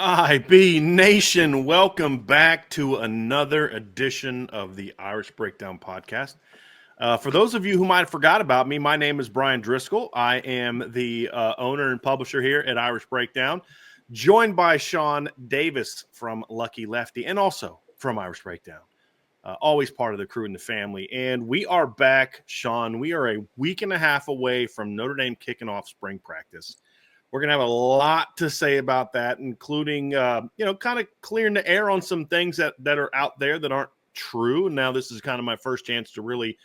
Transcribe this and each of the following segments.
IB Nation, welcome back to another edition of the Irish Breakdown podcast. For those of you who might have forgot about me, my name is Brian Driscoll. I am the owner and publisher here at Irish Breakdown, joined by Shaun Davis from Lucky Lefty and also from Irish Breakdown. Always part of the crew and the family. And we are back, Shaun. We are a week and a half away from Notre Dame kicking off spring practice. We're going to have a lot to say about that, including, kind of clearing the air on some things that are out there that aren't true. Now, this is kind of my first chance to really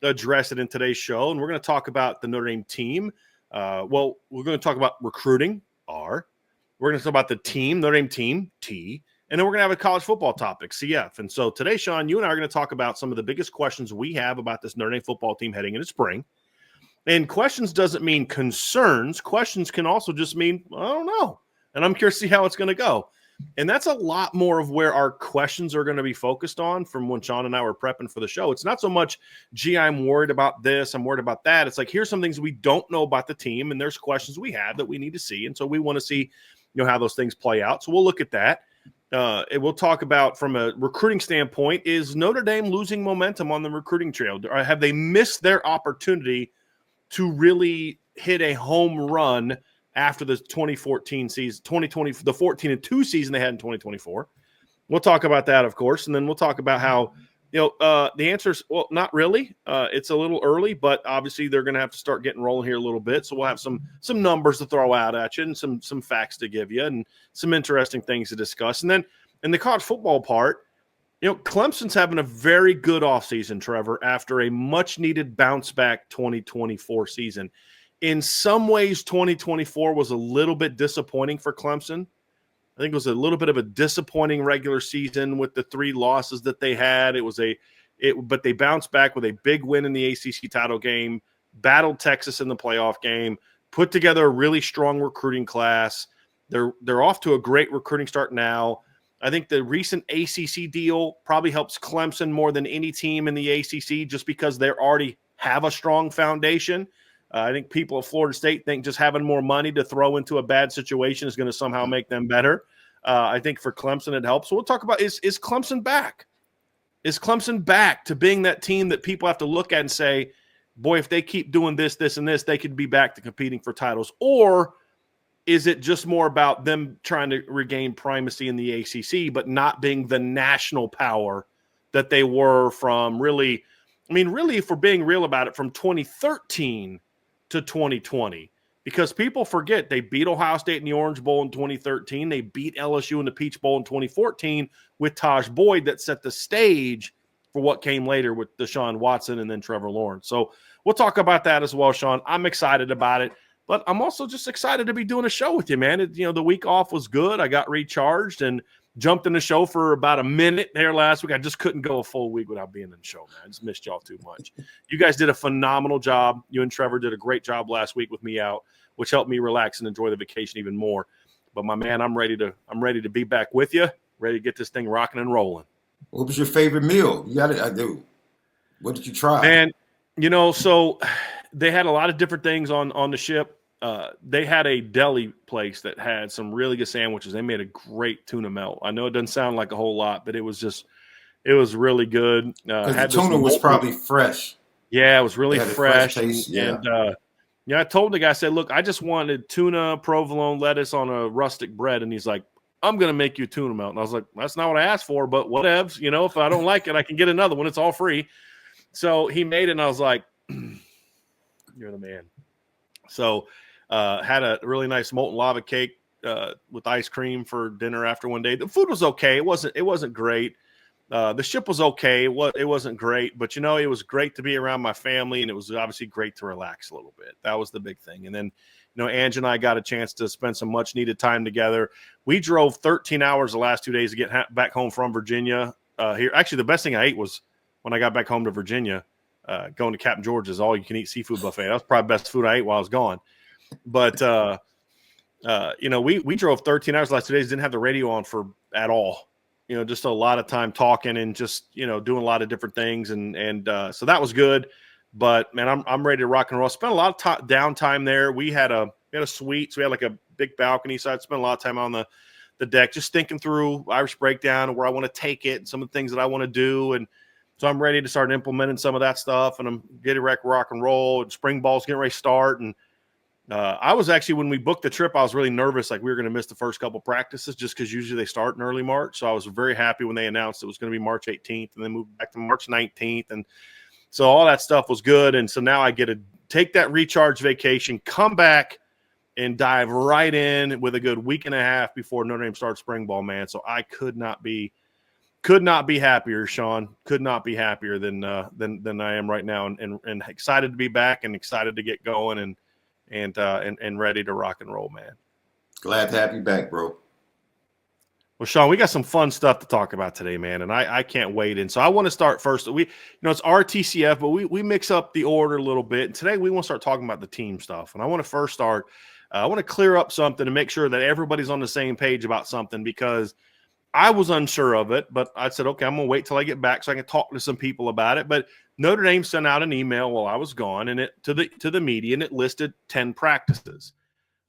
address it in today's show. And we're going to talk about the Notre Dame team. We're going to talk about recruiting, R. We're going to talk about the team, Notre Dame team, T. And then we're going to have a college football topic, CF. And so today, Shaun, you and I are going to talk about some of the biggest questions we have about this Notre Dame football team heading into spring. And questions doesn't mean concerns. Questions can also just mean, I don't know. And I'm curious to see how it's going to go. And that's a lot more of where our questions are going to be focused on from when Shaun and I were prepping for the show. It's not so much, gee, I'm worried about this, I'm worried about that. It's like, here's some things we don't know about the team, and there's questions we have that we need to see. And so we want to see, how those things play out. So we'll look at that. And we'll talk about, from a recruiting standpoint, is Notre Dame losing momentum on the recruiting trail? Or have they missed their opportunity to really hit a home run after the 2014 season, 2020, the 14-2 season they had in 2024? We'll talk about that, of course, and then we'll talk about how, the answer is, well, not really. It's a little early, but obviously they're going to have to start getting rolling here a little bit. So we'll have some numbers to throw out at you and some facts to give you and some interesting things to discuss. And then in the college football part, Clemson's having a very good offseason, Trevor, after a much-needed bounce-back 2024 season. In some ways, 2024 was a little bit disappointing for Clemson. I think it was a little bit of a disappointing regular season with the 3 losses that they had. But they bounced back with a big win in the ACC title game, battled Texas in the playoff game, put together a really strong recruiting class. They're off to a great recruiting start now. I think the recent ACC deal probably helps Clemson more than any team in the ACC just because they already have a strong foundation. I think people at Florida State think just having more money to throw into a bad situation is going to somehow make them better. I think for Clemson it helps. So we'll talk about, is Clemson back? Is Clemson back to being that team that people have to look at and say, boy, if they keep doing this, this, and this, they could be back to competing for titles? Or is it just more about them trying to regain primacy in the ACC, but not being the national power that they were from really, if we're being real about it, from 2013 to 2020? Because people forget they beat Ohio State in the Orange Bowl in 2013. They beat LSU in the Peach Bowl in 2014 with Taj Boyd that set the stage for what came later with Deshaun Watson and then Trevor Lawrence. So we'll talk about that as well, Shaun. I'm excited about it. But I'm also just excited to be doing a show with you, man. The week off was good. I got recharged and jumped in the show for about a minute there last week. I just couldn't go a full week without being in the show, man. I just missed y'all too much. You guys did a phenomenal job. You and Trevor did a great job last week with me out, which helped me relax and enjoy the vacation even more. But my man, I'm ready to be back with you, ready to get this thing rocking and rolling. What was your favorite meal? You got it. I do. What did you try? And so they had a lot of different things on the ship. They had a deli place that had some really good sandwiches. They made a great tuna melt. I know it doesn't sound like a whole lot, but it was really good. The tuna was probably fresh. Yeah, it was really fresh. Taste, I told the guy, I said, look, I just wanted tuna, provolone, lettuce on a rustic bread. And he's like, I'm going to make you a tuna melt. And I was like, that's not what I asked for, but whatevs. If I don't like it, I can get another one. It's all free. So he made it, and I was like, you're the man. So had a really nice molten lava cake with ice cream for dinner after one day. The food was okay. It wasn't great. The ship was okay. It wasn't great, but it was great to be around my family, and it was obviously great to relax a little bit. That was the big thing. And then, Ange and I got a chance to spend some much needed time together. We drove 13 hours the last 2 days to get back home from Virginia. Here, actually, the best thing I ate was when I got back home to Virginia, going to Captain George's all-you-can-eat seafood buffet. That was probably the best food I ate while I was gone. But we drove 13 hours the last 2 days. Didn't have the radio on at all. Just a lot of time talking and just, doing a lot of different things. And so that was good. But, man, I'm ready to rock and roll. Spent a lot of downtime there. We had a suite, so we had like a big balcony, so I'd spent a lot of time on the the deck, just thinking through Irish Breakdown and where I want to take it and some of the things that I want to do. And so I'm ready to start implementing some of that stuff, and I'm getting ready to rock and roll, and spring ball's getting ready to start. And I was actually, when we booked the trip, I was really nervous, like we were going to miss the first couple practices just because usually they start in early March. So I was very happy when they announced it was going to be March 18th and then moved back to March 19th. And so all that stuff was good. And so now I get to take that recharge vacation, come back, and dive right in with a good week and a half before Notre Dame starts spring ball, man. So I could not be happier, Shaun. Could not be happier than I am right now, and excited to be back and excited to get going and ready to rock and roll, man. Glad to have you back, bro. Well, Shaun, we got some fun stuff to talk about today, man, and I can't wait. And so I want to start first. It's RTCF, but we mix up the order a little bit. And today we want to start talking about the team stuff. And I want to first start. I want to clear up something and make sure that everybody's on the same page about something, because I was unsure of it. But I said, okay, I'm going to wait till I get back so I can talk to some people about it. But Notre Dame sent out an email while I was gone, and it to the media, and it listed 10 practices.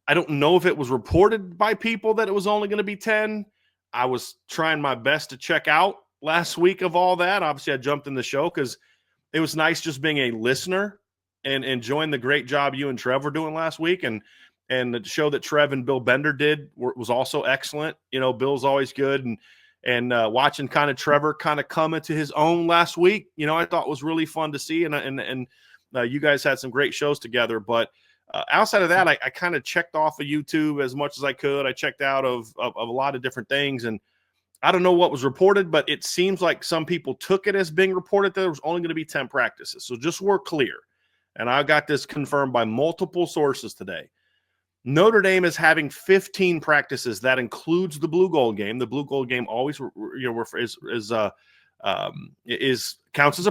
I don't know if it was reported by people that it was only going to be 10. I was trying my best to check out last week of all that. Obviously, I jumped in the show because it was nice just being a listener and enjoying the great job you and Trev were doing last week. And the show that Trev and Bill Bender did was also excellent. Bill's always good. And watching kind of Trevor kind of come into his own last week, I thought was really fun to see. And you guys had some great shows together. But outside of that, I kind of checked off of YouTube as much as I could. I checked out of a lot of different things, and I don't know what was reported, but it seems like some people took it as being reported that there was only going to be 10 practices. So just we're clear, and I got this confirmed by multiple sources today. Notre Dame is having 15 practices. That includes the blue gold game. The blue gold game always counts as a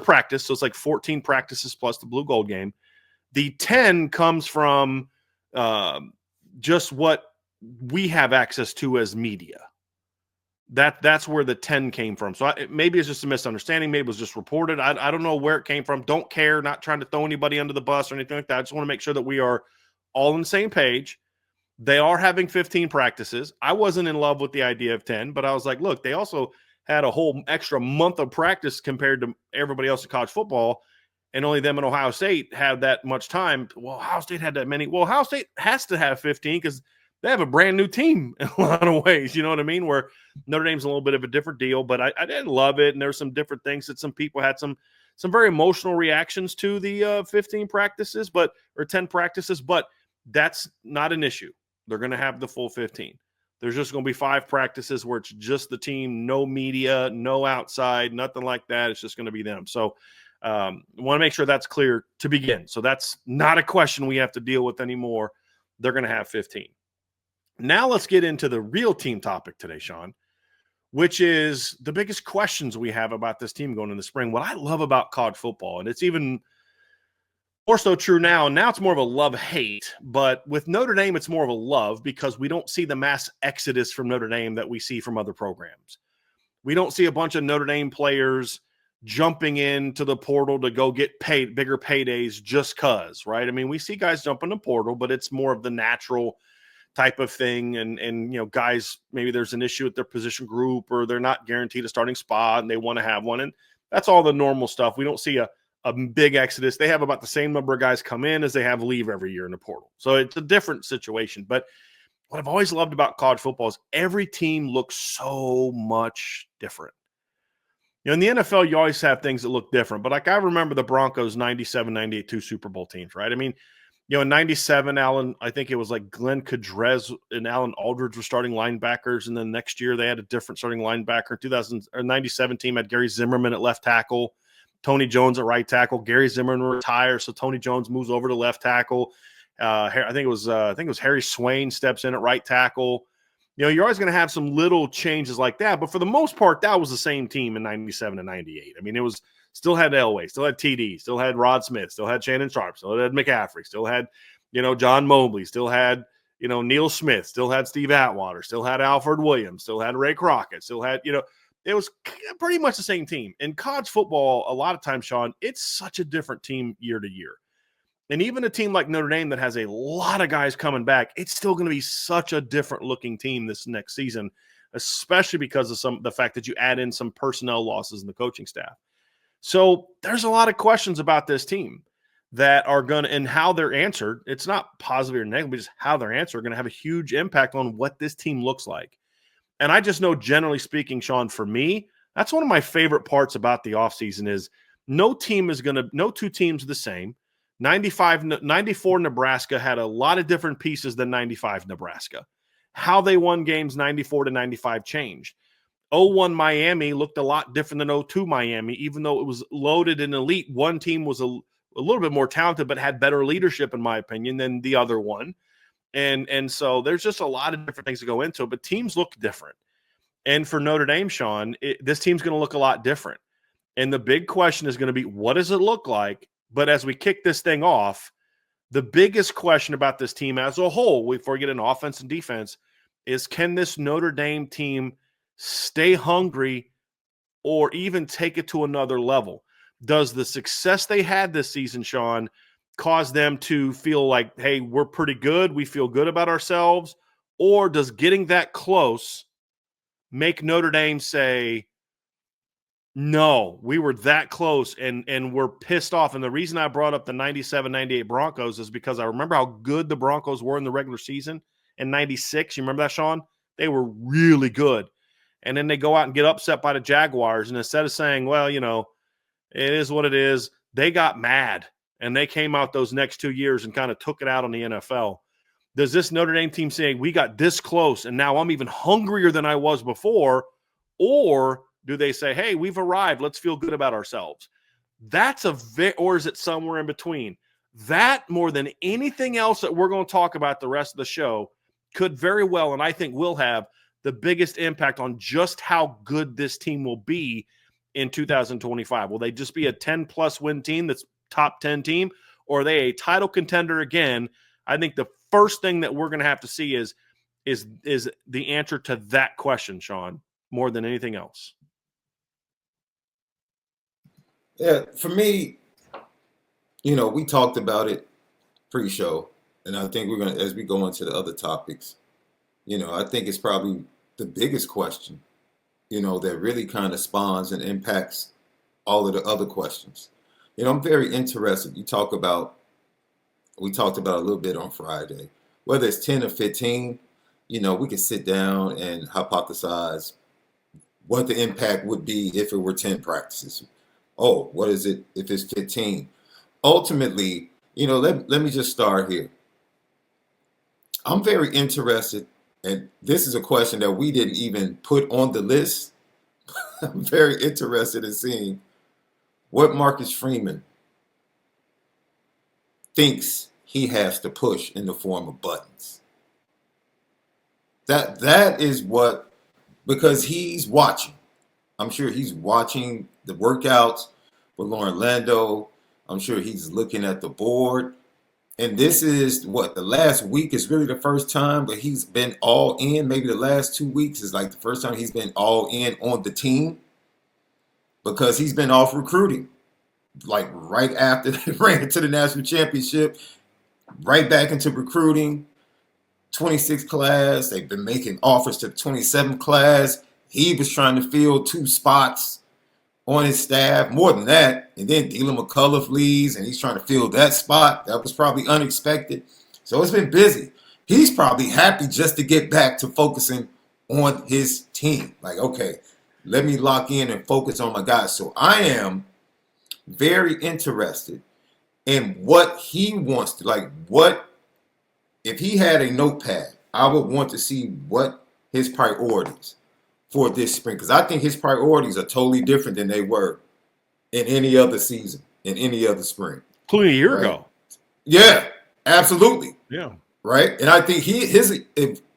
practice, so it's like 14 practices plus the blue gold game. The 10 comes from just what we have access to as media. That's where the 10 came from. So maybe it's just a misunderstanding. Maybe it was just reported. I don't know where it came from. Don't care. Not trying to throw anybody under the bus or anything like that. I just want to make sure that we are all on the same page. They are having 15 practices. I wasn't in love with the idea of 10, but I was like, look, they also had a whole extra month of practice compared to everybody else in college football. And only them and Ohio State had that much time. Well, Ohio State had that many. Well, Ohio State has to have 15 because they have a brand new team in a lot of ways. You know what I mean? Where Notre Dame's a little bit of a different deal, but I did love it. And there were some different things that some people had some very emotional reactions to the 15 practices, or 10 practices, but that's not an issue. They're going to have the full 15. There's just going to be 5 practices where it's just the team, no media, no outside, nothing like that. It's just going to be them. So, I want to make sure that's clear to begin. So that's not a question we have to deal with anymore. They're going to have 15. Now let's get into the real team topic today, Shaun, which is the biggest questions we have about this team going in the spring. What I love about college football, and it's even more so true now, and now it's more of a love-hate, but with Notre Dame, it's more of a love because we don't see the mass exodus from Notre Dame that we see from other programs. We don't see a bunch of Notre Dame players jumping into the portal to go get paid bigger paydays just cause, right? I mean, we see guys jump in the portal, but it's more of the natural type of thing. And guys, maybe there's an issue with their position group or they're not guaranteed a starting spot and they want to have one. And that's all the normal stuff. We don't see a big exodus. They have about the same number of guys come in as they have leave every year in the portal. So it's a different situation. But what I've always loved about college football is every team looks so much different. In the NFL, you always have things that look different. But like I remember the Broncos 97, 98, 2 Super Bowl teams, right? I mean, in 97, I think it was like Glenn Cadrez and Alan Aldridge were starting linebackers. And then next year they had a different starting linebacker. 97 team had Gary Zimmerman at left tackle, Tony Jones at right tackle. Gary Zimmerman retires, so Tony Jones moves over to left tackle. I think it was Harry Swain steps in at right tackle. You're always going to have some little changes like that, but for the most part, that was the same team in 97 and 98. I mean, it was still had Elway, still had TD, still had Rod Smith, still had Shannon Sharp, still had McCaffrey, still had, John Mobley, still had, Neil Smith, still had Steve Atwater, still had Alfred Williams, still had Ray Crockett, still had, it was pretty much the same team. In college football, a lot of times, Shaun, it's such a different team year to year. And even a team like Notre Dame that has a lot of guys coming back, it's still going to be such a different looking team this next season. especially because of the fact that you add in some personnel losses in the coaching staff. So there's a lot of questions about this team that are going to, and how they're answered. It's not positive or negative, but just how they're answered are going to have a huge impact on what this team looks like. And I just know, generally speaking, Shaun, for me, that's one of my favorite parts about the offseason is no two teams are the same. 94 Nebraska had a lot of different pieces than 95 Nebraska. How they won games 94 to 95 changed. 01 Miami looked a lot different than 02 Miami, even though it was loaded and elite. One team was a little bit more talented, but had better leadership, in my opinion, than the other one. And so there's just a lot of different things that go into it, but teams look different. And for Notre Dame, Shaun, this team's going to look a lot different. And the big question is going to be, what does it look like? But as we kick this thing off, the biggest question about this team as a whole, before we get into offense and defense, is can this Notre Dame team stay hungry or even take it to another level? Does the success they had this season, Shaun, cause them to feel like, hey, we're pretty good, we feel good about ourselves? Or does getting that close make Notre Dame say, no, we were that close and we're pissed off? And the reason I brought up the 97-98 Broncos is because I remember how good the Broncos were in the regular season in 96. You remember that, Shaun? They were really good. And then they go out and get upset by the Jaguars. And instead of saying, well, it is what it is, they got mad. And they came out those next 2 years and kind of took it out on the NFL. Does this Notre Dame team say, we got this close and now I'm even hungrier than I was before? Or do they say, hey, we've arrived, let's feel good about ourselves? Or is it somewhere in between? That, more than anything else that we're going to talk about the rest of the show, could very well, and I think will have, the biggest impact on just how good this team will be in 2025. Will they just be a 10-plus win team that's top 10 team, or are they a title contender again? I think the first thing that we're going to have to see is the answer to that question, Shaun, more than anything else. Yeah, for me, we talked about it pre-show, and I think we're going to, as we go into the other topics, I think it's probably the biggest question, that really kind of spawns and impacts all of the other questions. I'm very interested. We talked about a little bit on Friday, whether it's 10 or 15, we could sit down and hypothesize what the impact would be if it were 10 practices. Oh, what is it if it's 15? Ultimately, let me just start here. I'm very interested, and this is a question that we didn't even put on the list. I'm very interested in seeing what Marcus Freeman thinks he has to push in the form of buttons. That is what, because he's watching. I'm sure he's watching the workouts with Lauren Lando. I'm sure he's looking at the board. And this is the last week is really the first time that he's been all in. Maybe the last 2 weeks is like the first time he's been all in on the team, because he's been off recruiting. Like right after they ran into the national championship, right back into recruiting. 26th class. They've been making offers to the 27th class. He was trying to fill 2 spots on his staff, more than that. And then Dylan McCullough leaves, and he's trying to fill that spot. That was probably unexpected. So it's been busy. He's probably happy just to get back to focusing on his team. Like, okay, let me lock in and focus on my guys. So I am very interested in what he wants to, like, what, if he had a notepad, I would want to see what his priorities for this spring, because I think his priorities are totally different than they were in any other season, in any other spring. Including a year ago. Yeah, absolutely. Yeah. Right? And I think his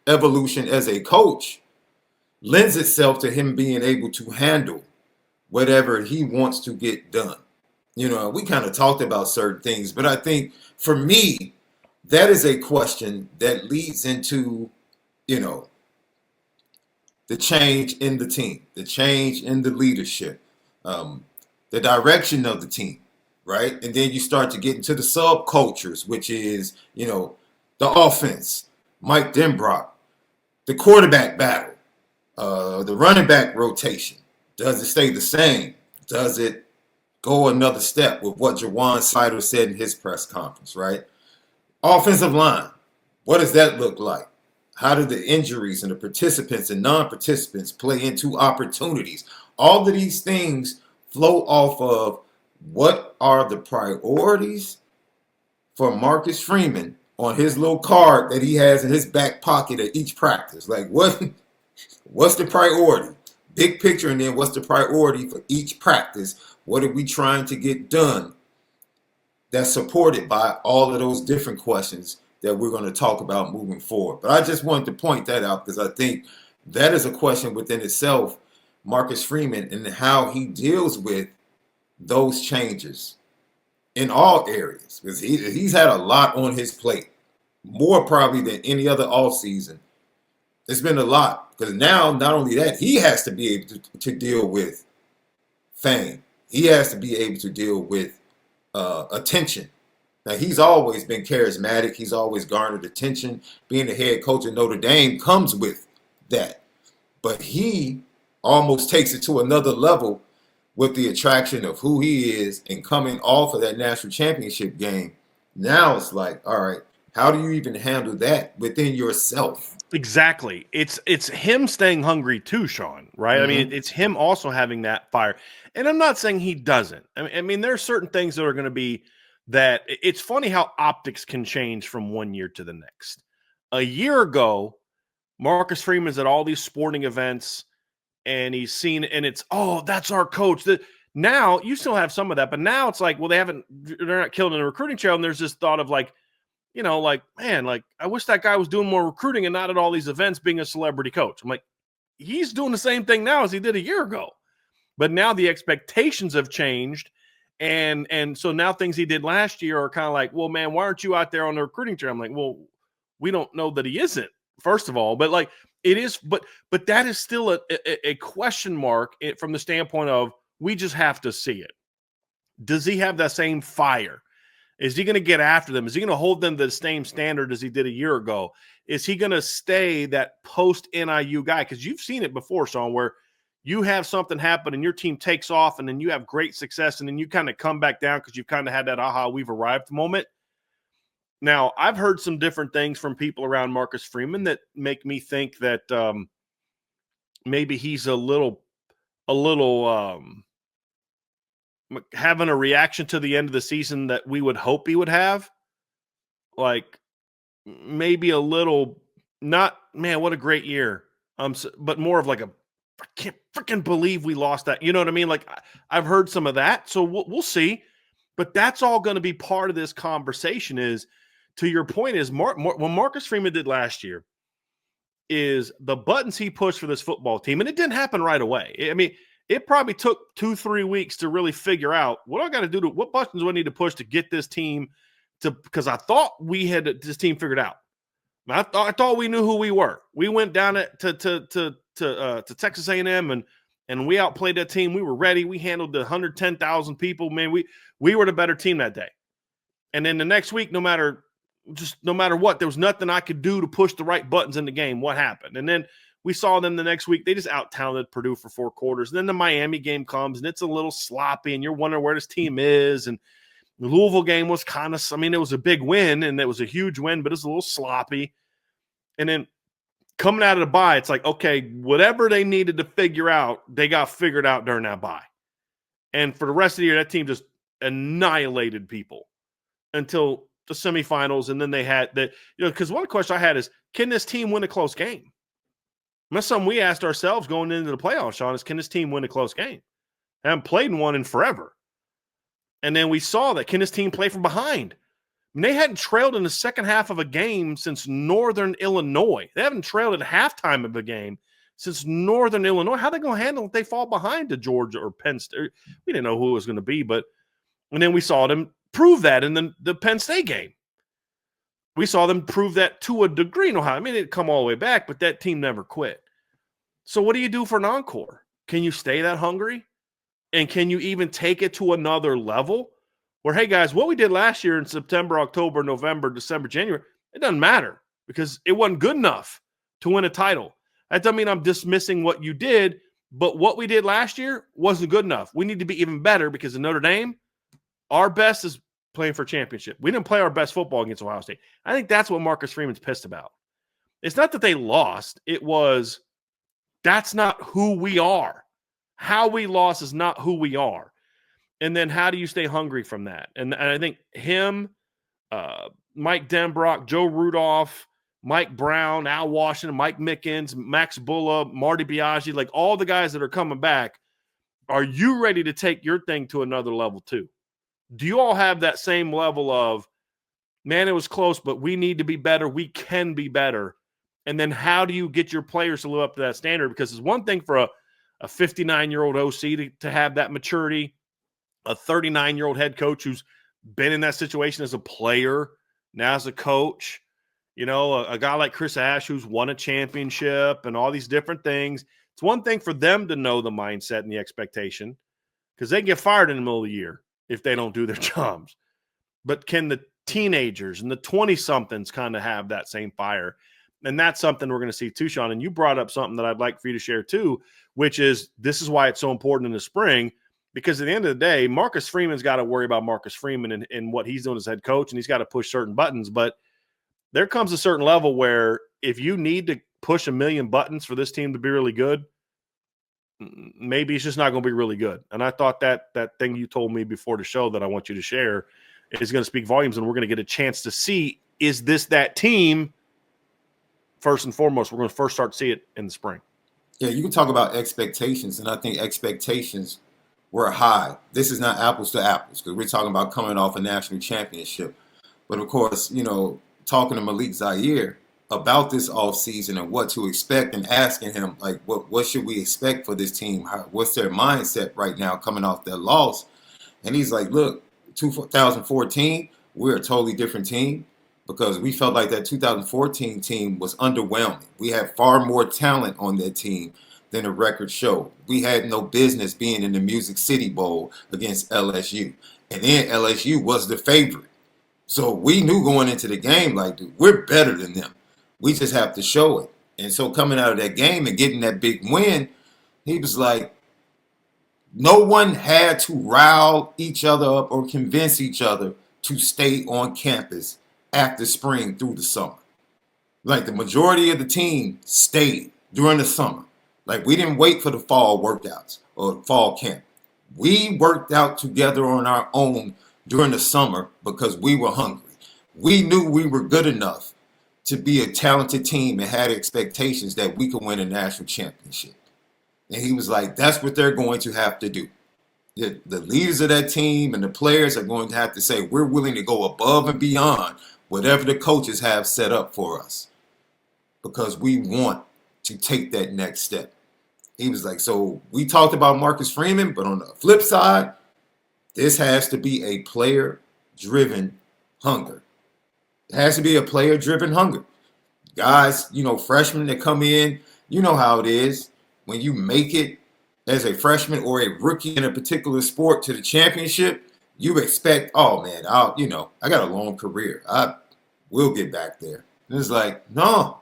evolution as a coach lends itself to him being able to handle whatever he wants to get done. We kind of talked about certain things, but I think for me, that is a question that leads into, the change in the team, the change in the leadership, the direction of the team, right? And then you start to get into the subcultures, which is, the offense, Mike Denbrock, the quarterback battle, The running back rotation, does it stay the same? Does it go another step with what Jawan Sider said in his press conference, right? Offensive line, what does that look like? How do the injuries and the participants and non-participants play into opportunities? All of these things flow off of what are the priorities for Marcus Freeman on his little card that he has in his back pocket at each practice. Like what's the priority? Big picture, and then what's the priority for each practice? What are we trying to get done? That's supported by all of those different questions that we're going to talk about moving forward. But I just wanted to point that out because I think that is a question within itself, Marcus Freeman, and how he deals with those changes in all areas. Because he's had a lot on his plate, more probably than any other offseason. It's been a lot because now, not only that, he has to be able to deal with fame. He has to be able to deal with attention. Now, he's always been charismatic. He's always garnered attention. Being the head coach of Notre Dame comes with that. But he almost takes it to another level with the attraction of who he is and coming off of that national championship game. Now it's like, all right, how do you even handle that within yourself? Exactly. It's him staying hungry too, Shaun, right? Mm-hmm. I mean, it's him also having that fire. And I'm not saying he doesn't. I mean, there are certain things that are going to be that it's funny how optics can change from one year to the next. A year ago, Marcus Freeman's at all these sporting events and he's seen, and it's, oh, that's our coach. Now you still have some of that, but now it's like, well, they're not killed in the recruiting trail. And there's this thought of like, you know, like, man, like, I wish that guy was doing more recruiting and not at all these events being a celebrity coach. I'm like, he's doing the same thing now as he did a year ago. But now the expectations have changed. And so now things he did last year are kind of like, well, man, why aren't you out there on the recruiting trail? I'm like, well, we don't know that he isn't, first of all. But like, it is, but that is still a question mark from the standpoint of we just have to see it. Does he have that same fire? Is he going to get after them? Is he going to hold them to the same standard as he did a year ago? Is he going to stay that post-NIU guy? Because you've seen it before, Shaun, where you have something happen and your team takes off and then you have great success and then you kind of come back down because you've kind of had that aha, we've arrived moment. Now, I've heard some different things from people around Marcus Freeman that make me think that maybe he's a little having a reaction to the end of the season that we would hope he would have. Like maybe a little, not, man, what a great year. But more of like I can't freaking believe we lost that. You know what I mean? Like I've heard some of that. So we'll see. But that's all going to be part of this conversation is, to your point, is what Marcus Freeman did last year is the buttons he pushed for this football team. And it didn't happen right away. I mean, it probably took 2-3 weeks to really figure out what I got to do what buttons do I need to push to get this team to, because I thought we had this team figured out. I thought we knew who we were. We went down to Texas A&M and we outplayed that team. We were ready. We handled the 110,000 people. Man, we were the better team that day. And then the next week, no matter what, there was nothing I could do to push the right buttons in the game. What happened? And then we saw them the next week. They just out-talented Purdue for 4 quarters. And then the Miami game comes, and it's a little sloppy, and you're wondering where this team is. And the Louisville game was kind of – I mean, it was a big win, and it was a huge win, but it's a little sloppy. And then coming out of the bye, it's like, okay, whatever they needed to figure out, they got figured out during that bye. And for the rest of the year, that team just annihilated people until the semifinals. And then they had that – because one question I had is, can this team win a close game? That's something we asked ourselves going into the playoffs, Shaun, is can this team win a close game? They haven't played in one in forever. And then we saw that, can this team play from behind? I mean, they hadn't trailed in the second half of a game since Northern Illinois. They haven't trailed at halftime of a game since Northern Illinois. How are they going to handle if they fall behind to Georgia or Penn State? We didn't know who it was going to be, and then we saw them prove that in the Penn State game. We saw them prove that to a degree. I mean, it didn't come all the way back, but that team never quit. So what do you do for an encore? Can you stay that hungry? And can you even take it to another level where, hey, guys, what we did last year in September, October, November, December, January, it doesn't matter because it wasn't good enough to win a title. That doesn't mean I'm dismissing what you did, but what we did last year wasn't good enough. We need to be even better because in Notre Dame, our best is playing for a championship. We didn't play our best football against Ohio State. I think that's what Marcus Freeman's pissed about. It's not that they lost. It was that's not who we are. How we lost is not who we are. And then how do you stay hungry from that? And I think him, Mike Denbrock, Joe Rudolph, Mike Brown, Al Washington, Mike Mickens, Max Bulla, Marty Biaggi, like all the guys that are coming back, are you ready to take your thing to another level too? Do you all have that same level of, man, it was close, but we need to be better. We can be better. And then how do you get your players to live up to that standard? Because it's one thing for a 59-year-old OC to have that maturity, a 39-year-old head coach who's been in that situation as a player, now as a coach, a guy like Chris Ash who's won a championship and all these different things. It's one thing for them to know the mindset and the expectation because they can get fired in the middle of the year if they don't do their jobs. But can the teenagers and the 20-somethings kind of have that same fire? And that's something we're going to see too, Shaun. And you brought up something that I'd like for you to share too, which is this is why it's so important in the spring, because at the end of the day, Marcus Freeman's got to worry about Marcus Freeman and what he's doing as head coach, and he's got to push certain buttons. But there comes a certain level where if you need to push a million buttons for this team to be really good, maybe it's just not going to be really good. And I thought that thing you told me before the show that I want you to share is going to speak volumes, and we're going to get a chance to see, is this that team? First and foremost, we're going to first start to see it in the spring. Yeah, you can talk about expectations, and I think expectations were high. This is not apples to apples because we're talking about coming off a national championship. But of course, talking to Malik Zaire about this offseason and what to expect and asking him, like, what should we expect for this team? What's their mindset right now coming off their loss? And he's like, look, 2014, we're a totally different team. Because we felt like that 2014 team was underwhelming. We had far more talent on that team than the record showed. We had no business being in the Music City Bowl against LSU. And then LSU was the favorite. So we knew going into the game, like, dude, we're better than them. We just have to show it. And so coming out of that game and getting that big win, he was like, no one had to rile each other up or convince each other to stay on campus after spring through the summer. Like the majority of the team stayed during the summer. Like we didn't wait for the fall workouts or fall camp. We worked out together on our own during the summer because we were hungry. We knew we were good enough to be a talented team and had expectations that we could win a national championship. And he was like, that's what they're going to have to do. The leaders of that team and the players are going to have to say, we're willing to go above and beyond whatever the coaches have set up for us because we want to take that next step. He was like, so we talked about Marcus Freeman, but on the flip side, this has to be a player-driven hunger. It has to be a player-driven hunger. Guys, freshmen that come in, you know how it is. When you make it as a freshman or a rookie in a particular sport to the championship, you expect, oh man, I got a long career. I will get back there. And it's like, no,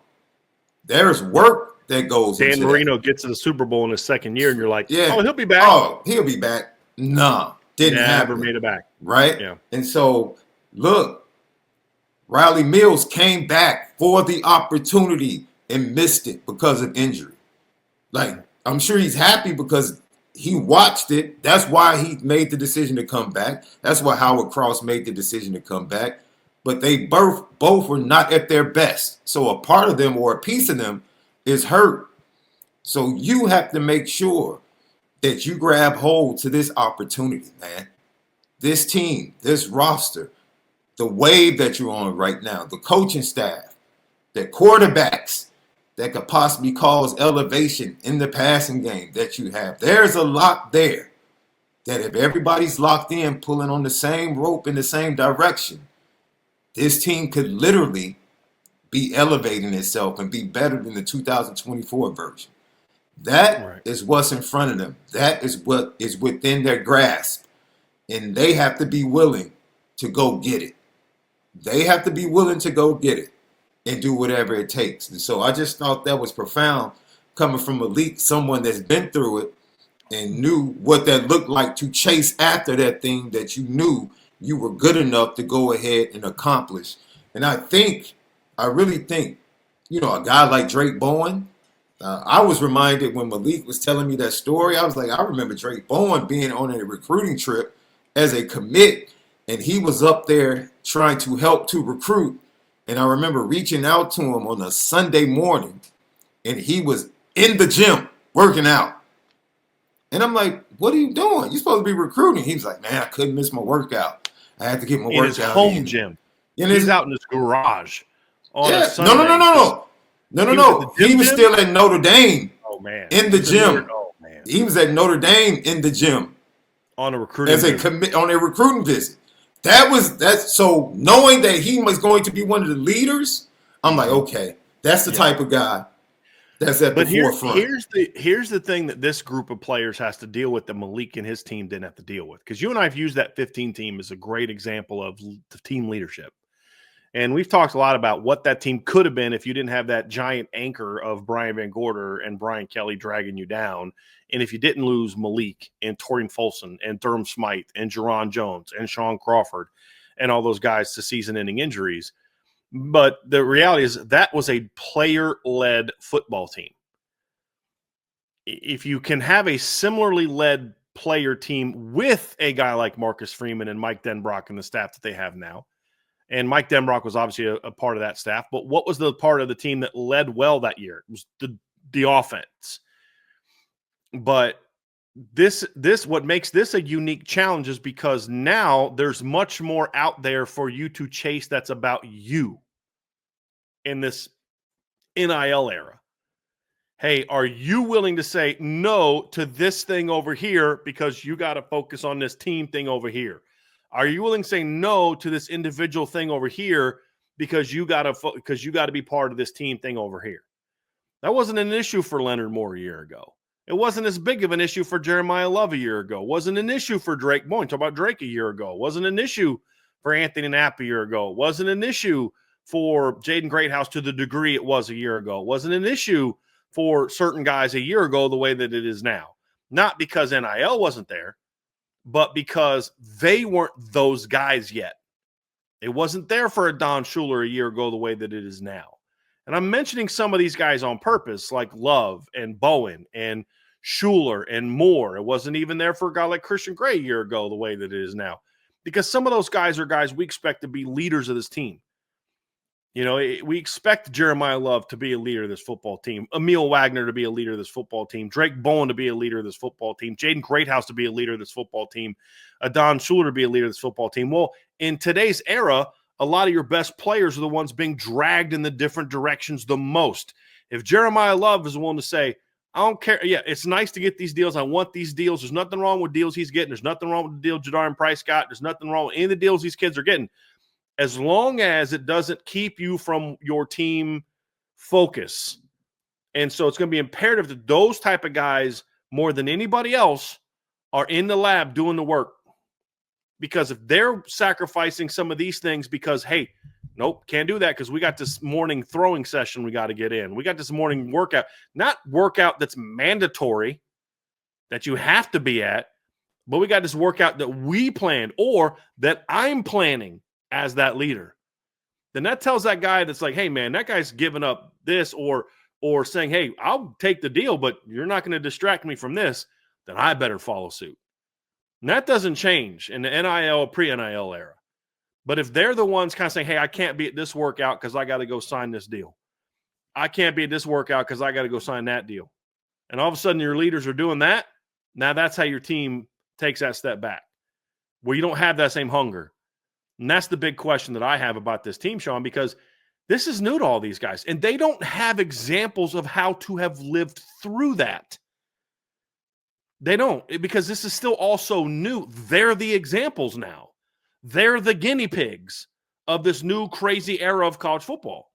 there's work that goes into Dan Marino gets to the Super Bowl in his second year, and you're like, yeah, oh, he'll be back. Oh, he'll be back. No, didn't happen. Never made it back. Right? Yeah. And so, look, Riley Mills came back for the opportunity and missed it because of injury. Like, I'm sure he's happy because he watched it. That's why he made the decision to come back. That's why Howard Cross made the decision to come back. But they both were not at their best. So a part of them or a piece of them is hurt. So you have to make sure that you grab hold to this opportunity, man. This team, this roster, the wave that you're on right now, the coaching staff, the quarterbacks that could possibly cause elevation in the passing game that you have. There's a lot there that if everybody's locked in, pulling on the same rope in the same direction, this team could literally be elevating itself and be better than the 2024 version. That is what's in front of them. That is what is within their grasp. And they have to be willing to go get it. They have to be willing to go get it and do whatever it takes. And so I just thought that was profound coming from Malik, someone that's been through it and knew what that looked like to chase after that thing that you knew you were good enough to go ahead and accomplish. And I really think, a guy like Drake Bowen, I was reminded when Malik was telling me that story, I was like, I remember Drake Bowen being on a recruiting trip as a commit, and he was up there trying to help to recruit. And I remember reaching out to him on a Sunday morning, and he was in the gym working out. And I'm like, what are you doing? You're supposed to be recruiting. He was like, man, I couldn't miss my workout. I had to get my workout in. His home gym. He's out in his garage on a Sunday. No. He was still at Notre Dame. Oh, man. In the gym. Oh, man. He was at Notre Dame in the gym. On a recruiting visit. On a recruiting visit. So knowing that he was going to be one of the leaders, I'm like, okay, that's the type of guy that's at the forefront. Here's the thing that this group of players has to deal with that Malik and his team didn't have to deal with. Because you and I have used that 15 team as a great example of the team leadership. And we've talked a lot about what that team could have been if you didn't have that giant anchor of Brian Van Gorder and Brian Kelly dragging you down. And if you didn't lose Malik and Torian Folson and Durham Smythe and Jerron Jones and Sean Crawford and all those guys to season-ending injuries. But the reality is that was a player-led football team. If you can have a similarly led player team with a guy like Marcus Freeman and Mike Denbrock and the staff that they have now, and Mike Denbrock was obviously a part of that staff, but what was the part of the team that led well that year? It was the offense. But this what makes this a unique challenge is because now there's much more out there for you to chase that's about you in this NIL era. Hey, are you willing to say no to this thing over here because you got to focus on this team thing over here? Are you willing to say no to this individual thing over here because you got to be part of this team thing over here? That wasn't an issue for Leonard Moore a year ago. It wasn't as big of an issue for Jeremiah Love a year ago. It wasn't an issue for Drake Bowen. Talk about Drake a year ago. It wasn't an issue for Anthony Knapp a year ago. It wasn't an issue for Jaden Greathouse to the degree it was a year ago. It wasn't an issue for certain guys a year ago the way that it is now. Not because NIL wasn't there, but because they weren't those guys yet. It wasn't there for a Don Schuler a year ago the way that it is now. And I'm mentioning some of these guys on purpose, like Love and Bowen and Schuler and Moore. It wasn't even there for a guy like Christian Gray a year ago the way that it is now. Because some of those guys are guys we expect to be leaders of this team. We expect Jeremiah Love to be a leader of this football team, Emil Wagner to be a leader of this football team, Drake Bowen to be a leader of this football team, Jaden Greathouse to be a leader of this football team, Don Schuler to be a leader of this football team. Well, in today's era, a lot of your best players are the ones being dragged in the different directions the most. If Jeremiah Love is willing to say, I don't care. Yeah, it's nice to get these deals. I want these deals. There's nothing wrong with deals he's getting. There's nothing wrong with the deal Jadarian Price got. There's nothing wrong with any of the deals these kids are getting. As long as it doesn't keep you from your team focus. And so it's going to be imperative that those type of guys, more than anybody else, are in the lab doing the work. Because if they're sacrificing some of these things because, hey, nope, can't do that because we got this morning throwing session we got to get in. We got this morning workout. Not workout that's mandatory, that you have to be at, but we got this workout that we planned or that I'm planning as that leader. Then that tells that guy that's like, hey, man, that guy's giving up this or saying, hey, I'll take the deal, but you're not going to distract me from this, then I better follow suit. And that doesn't change in the NIL, pre-NIL era. But if they're the ones kind of saying, hey, I can't be at this workout because I got to go sign this deal. I can't be at this workout because I got to go sign that deal. And all of a sudden your leaders are doing that. Now that's how your team takes that step back, where you don't have that same hunger. And that's the big question that I have about this team, Shaun, because this is new to all these guys. And they don't have examples of how to have lived through that. They don't, because this is still also new. They're the examples now. They're the guinea pigs of this new crazy era of college football.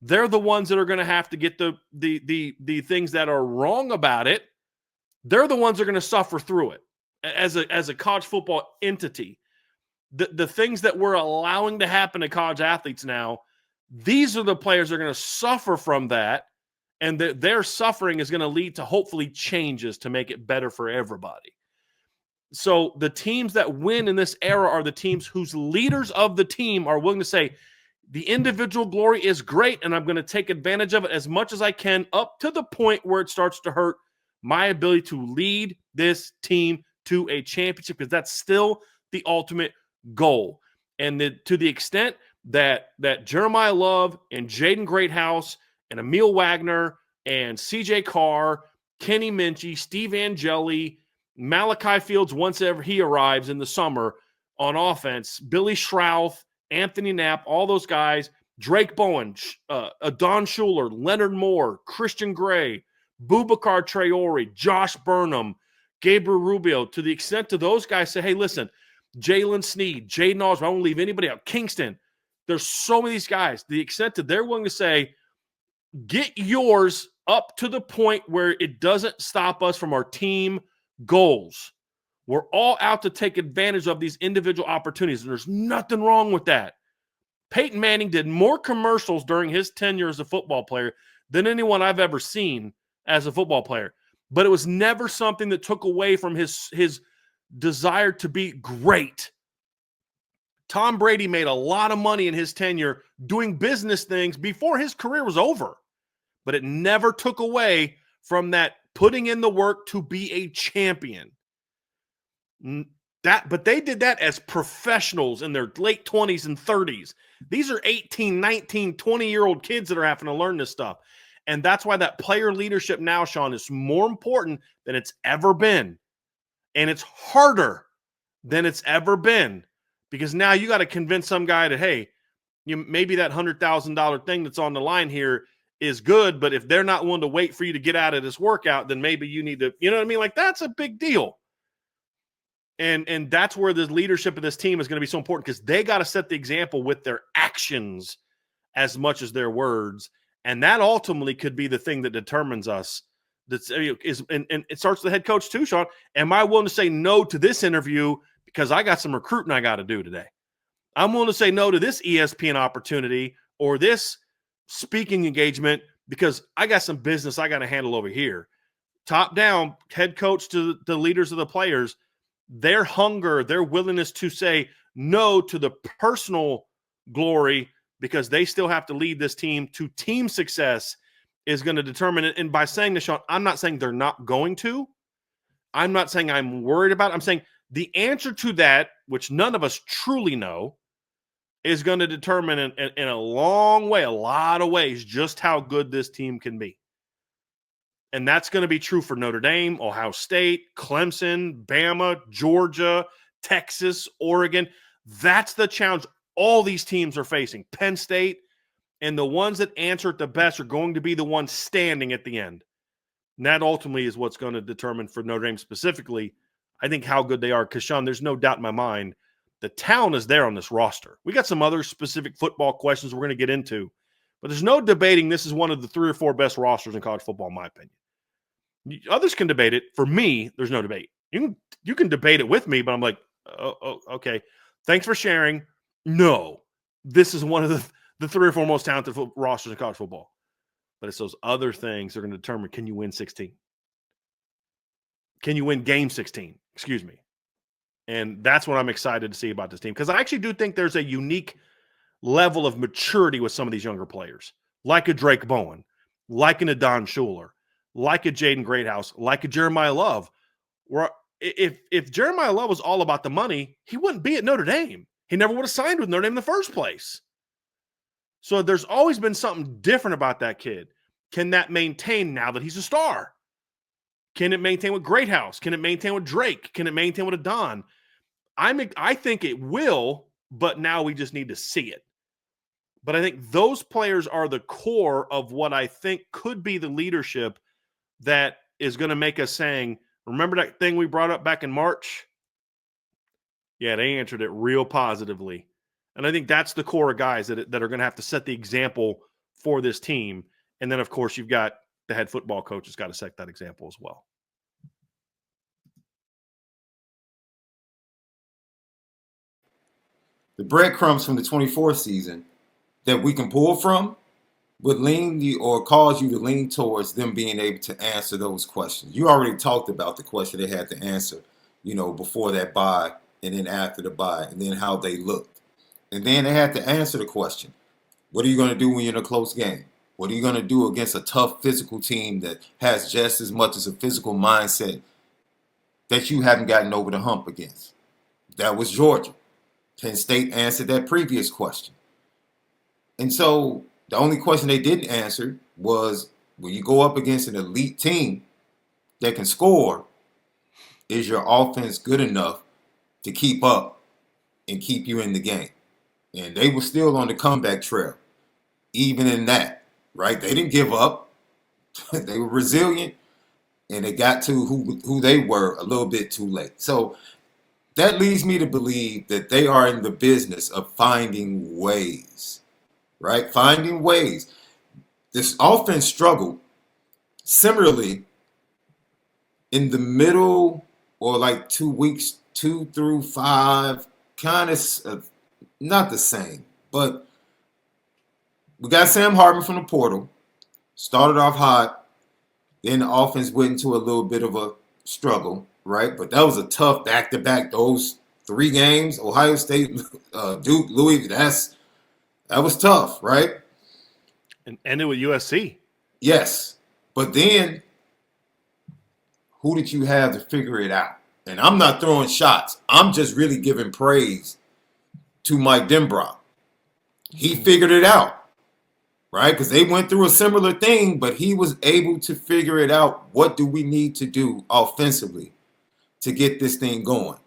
They're the ones that are going to have to get the things that are wrong about it. They're the ones that are going to suffer through it as a college football entity. The things that we're allowing to happen to college athletes now, these are the players that are going to suffer from that And their suffering is going to lead to hopefully changes to make it better for everybody. So the teams that win in this era are the teams whose leaders of the team are willing to say, the individual glory is great, and I'm going to take advantage of it as much as I can, up to the point where it starts to hurt my ability to lead this team to a championship, because that's still the ultimate goal. And to the extent that Jeremiah Love and Jaden Greathouse and Emil Wagner and CJ Carr, Kenny Minchie, Steve Angeli, Malachi Fields, once ever he arrives in the summer on offense, Billy Schrauth, Anthony Knapp, all those guys, Drake Bowen, Don Schuler, Leonard Moore, Christian Gray, Boubacar Traore, Josh Burnham, Gabriel Rubio, to the extent to those guys say, hey, listen, Jalen Sneed, Jaden Osborne, I won't leave anybody out, Kingston, there's so many of these guys, the extent that they're willing to say, get yours up to the point where it doesn't stop us from our team goals. We're all out to take advantage of these individual opportunities, and there's nothing wrong with that. Peyton Manning did more commercials during his tenure as a football player than anyone I've ever seen as a football player. But it was never something that took away from his desire to be great. Tom Brady made a lot of money in his tenure doing business things before his career was over. But it never took away from that putting in the work to be a champion. But they did that as professionals in their late 20s and 30s. These are 18, 19, 20-year-old kids that are having to learn this stuff. And that's why that player leadership now, Shaun, is more important than it's ever been. And it's harder than it's ever been, because now you got to convince some guy that, hey, maybe that $100,000 thing that's on the line here is good, but if they're not willing to wait for you to get out of this workout, then maybe you need to, you know what I mean? Like, that's a big deal. And that's where the leadership of this team is going to be so important, because they got to set the example with their actions as much as their words. And that ultimately could be the thing that determines us. And it starts with the head coach too, Shaun. Am I willing to say no to this interview because I got some recruiting I got to do today? I'm willing to say no to this ESPN opportunity or this speaking engagement because I got some business I got to handle over here. Top down, head coach to the leaders of the players, their hunger, their willingness to say no to the personal glory because they still have to lead this team to team success is going to determine it. And by saying this, Shaun, I'm not saying they're not going to. I'm not saying I'm worried about it. I'm saying the answer to that, which none of us truly know, is going to determine in a long way, a lot of ways, just how good this team can be. And that's going to be true for Notre Dame, Ohio State, Clemson, Bama, Georgia, Texas, Oregon. That's the challenge all these teams are facing. Penn State, and the ones that answer it the best are going to be the ones standing at the end. And that ultimately is what's going to determine for Notre Dame specifically, I think, how good they are. Because, Shaun, there's no doubt in my mind the talent is there on this roster. We got some other specific football questions we're going to get into, but there's no debating this is one of the 3 or 4 best rosters in college football, in my opinion. Others can debate it. For me, there's no debate. You can debate it with me, but I'm like, oh, okay. Thanks for sharing. No, this is one of the 3 or 4 most talented rosters in college football. But it's those other things that are going to determine, can you win 16? Can you win game 16? Excuse me. And that's what I'm excited to see about this team, because I actually do think there's a unique level of maturity with some of these younger players, like a Drake Bowen, like an Don Schuler, like a Jaden Greathouse, like a Jeremiah Love. Where if Jeremiah Love was all about the money, he wouldn't be at Notre Dame. He never would have signed with Notre Dame in the first place. So there's always been something different about that kid. Can that maintain now that he's a star? Can it maintain with Greathouse? Can it maintain with Drake? Can it maintain with a Don? I think it will, but now we just need to see it. But I think those players are the core of what I think could be the leadership that is going to make us saying, remember that thing we brought up back in March? Yeah, they answered it real positively. And I think that's the core of guys that are going to have to set the example for this team. And then, of course, you've got the head football coach has got to set that example as well. The breadcrumbs from the 24th season that we can pull from would lean you or cause you to lean towards them being able to answer those questions? You already talked about the question they had to answer, before that bye and then after the bye, and then how they looked. And then they had to answer the question, what are you going to do when you're in a close game? What are you going to do against a tough physical team that has just as much as a physical mindset that you haven't gotten over the hump against? That was Georgia. Penn State answered that previous question. And so the only question they didn't answer was, when you go up against an elite team that can score, is your offense good enough to keep up and keep you in the game? And they were still on the comeback trail, even in that, right? They didn't give up. They were resilient, and they got to who they were a little bit too late. So that leads me to believe that they are in the business of finding ways, right? Finding ways. This offense struggled similarly in the middle, or like 2 weeks, 2 through 5, kind of not the same, but we got Sam Hartman from the portal, started off hot, then the offense went into a little bit of a struggle, right? But that was a tough back-to-back. Those 3 games, Ohio State, Duke, Louis, that was tough, right? And ended with USC. Yes. But then, who did you have to figure it out? And I'm not throwing shots. I'm just really giving praise to Mike Denbrock. He figured it out, right? Because they went through a similar thing, but he was able to figure it out. What do we need to do offensively to get this thing going?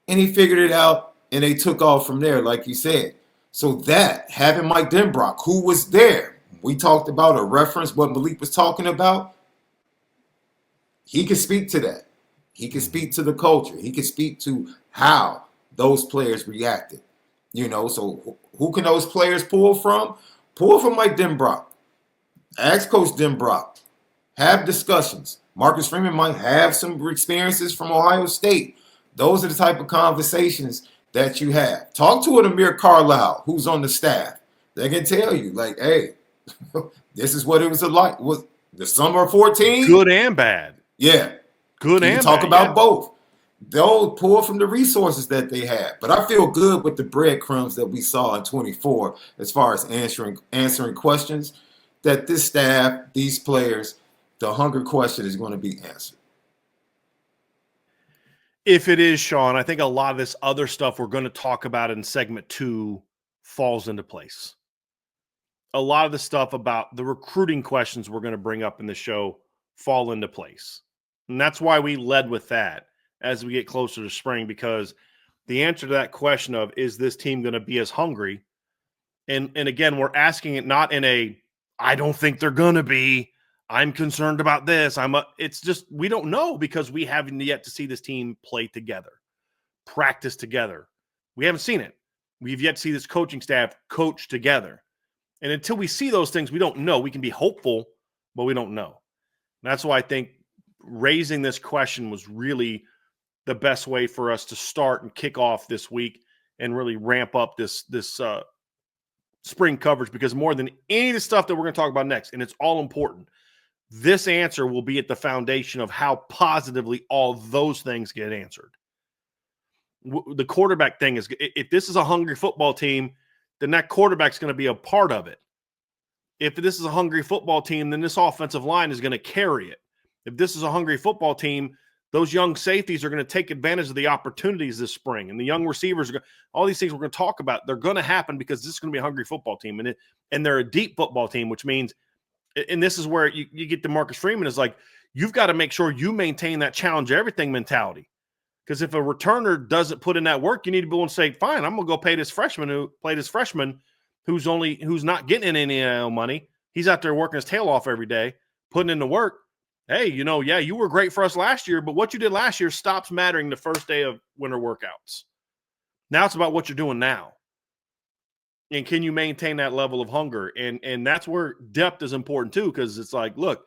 And he figured it out, and they took off from there, like you said. So that, having Mike Denbrock, who was there, we talked about a reference, what Malik was talking about, he could speak to that. He could speak to the culture. He could speak to how those players reacted. So who can those players pull from? Pull from Mike Denbrock. Ask Coach Denbrock. Have discussions. Marcus Freeman might have some experiences from Ohio State. Those are the type of conversations that you have. Talk to an Amir Carlisle, who's on the staff. They can tell you, like, hey, this is what it was like. Was the summer of 14? Good and bad. Yeah. Good you and talk bad, about yeah. both. They'll pull from the resources that they have. But I feel good with the breadcrumbs that we saw in 24 as far as answering questions, that this staff, these players, the hunger question is going to be answered. If it is, Shaun, I think a lot of this other stuff we're going to talk about in segment 2 falls into place. A lot of the stuff about the recruiting questions we're going to bring up in the show fall into place. And that's why we led with that as we get closer to spring, because the answer to that question of, is this team going to be as hungry? And again, we're asking it not in a, I don't think they're going to be, I'm concerned about this. It's just, we don't know, because we haven't yet to see this team play together, practice together. We haven't seen it. We've yet to see this coaching staff coach together. And until we see those things, we don't know. We can be hopeful, but we don't know. And that's why I think raising this question was really the best way for us to start and kick off this week and really ramp up this spring coverage, because more than any of the stuff that we're going to talk about next, and it's all important, this answer will be at the foundation of how positively all those things get answered. The quarterback thing is, if this is a hungry football team, then that quarterback's going to be a part of it. If this is a hungry football team, then this offensive line is going to carry it. If this is a hungry football team, those young safeties are going to take advantage of the opportunities this spring. And the young receivers, all these things we're going to talk about, they're going to happen because this is going to be a hungry football team. And they're a deep football team, which means, and this is where you get to Marcus Freeman, is like, you've got to make sure you maintain that challenge everything mentality. Because if a returner doesn't put in that work, you need to be able to say, fine, I'm going to go pay this freshman who's not getting any NIL money. He's out there working his tail off every day, putting in the work. Hey, you were great for us last year, but what you did last year stops mattering the first day of winter workouts. Now it's about what you're doing now. And can you maintain that level of hunger? And that's where depth is important too, because it's like, look,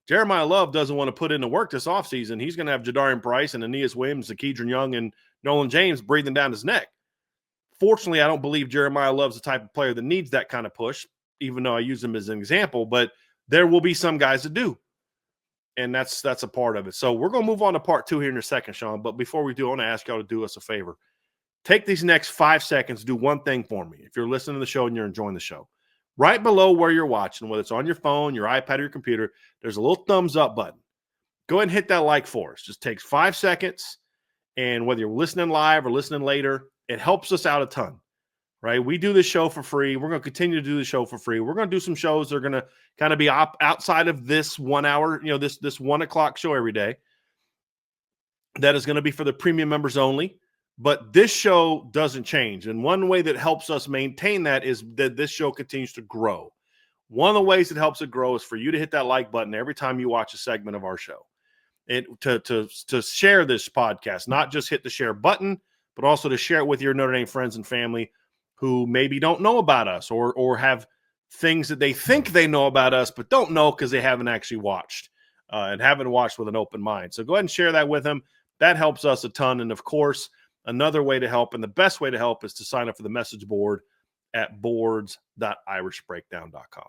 Jeremiah Love doesn't want to put in the work this offseason. He's going to have Jadarian Price and Aeneas Williams, Kedron Young, and Nolan James breathing down his neck. Fortunately, I don't believe Jeremiah Love's the type of player that needs that kind of push. even though I use them as an example, but there will be some guys that do. And that's a part of it. So we're going to move on to part 2 here in a second, Shaun. But before we do, I want to ask y'all to do us a favor. Take these next 5 seconds, do one thing for me. If you're listening to the show and you're enjoying the show, right below where you're watching, whether it's on your phone, your iPad, or your computer, there's a little thumbs up button. Go ahead and hit that like for us. Just takes 5 seconds. And whether you're listening live or listening later, it helps us out a ton, right? We do this show for free. We're going to continue to do the show for free. We're going to do some shows that are going to kind of be outside of this 1 hour, this 1 o'clock show every day. That is going to be for the premium members only. But this show doesn't change. And one way that helps us maintain that is that this show continues to grow. One of the ways it helps it grow is for you to hit that like button every time you watch a segment of our show. To share this podcast, not just hit the share button, but also to share it with your Notre Dame friends and family who maybe don't know about us or have things that they think they know about us, but don't know because they haven't actually watched and haven't watched with an open mind. So go ahead and share that with them. That helps us a ton. And of course, another way to help, and the best way to help, is to sign up for the message board at boards.irishbreakdown.com.